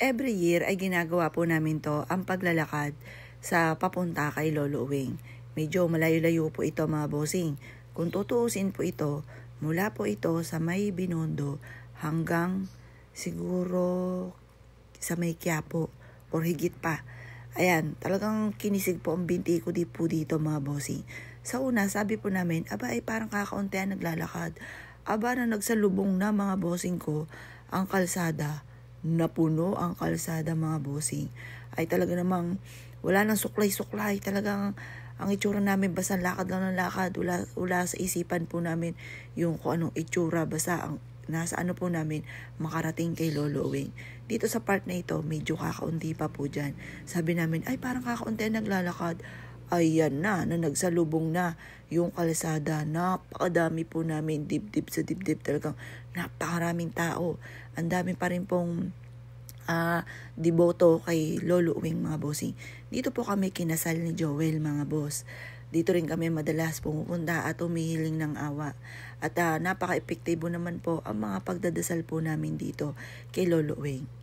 Every year ay ginagawa po namin to, ang paglalakad sa papunta kay Lolo Uwing. Medyo malayo-layo po ito mga bossing. Kung tutuusin po ito, mula po ito sa may Binondo hanggang siguro sa may Quiapo or higit pa. Ayan, talagang kinisig po ang binti ko po dito mga bossing. Sa una, sabi po namin, aba ay parang kakauntian naglalakad. Aba na nagsalubong na mga bossing ko ang kalsada. Napuno ang kalsada mga bossing. Ay talaga namang wala nang suklay-suklay. Talagang ang itsura namin basta lakad lang ng lakad. Wala sa isipan po namin yung kung anong itsura. Basta ang nasa ano po namin makarating kay Lolo Uwing. Dito sa part na ito, medyo kakaunti pa po dyan. Sabi namin, ay parang kakaunti naglalakad. Ayan na nagsalubong na yung kalsada. Napakadami po namin, dibdib sa dibdib. Talagang napakaraming tao. Ang dami pa rin pong deboto kay Lolo Uwing mga bossing. Dito po kami kinasal ni Joel mga boss. Dito rin kami madalas pumupunta at humihiling ng awa. At napaka-epektibo naman po ang mga pagdadasal po namin dito kay Lolo Uwing.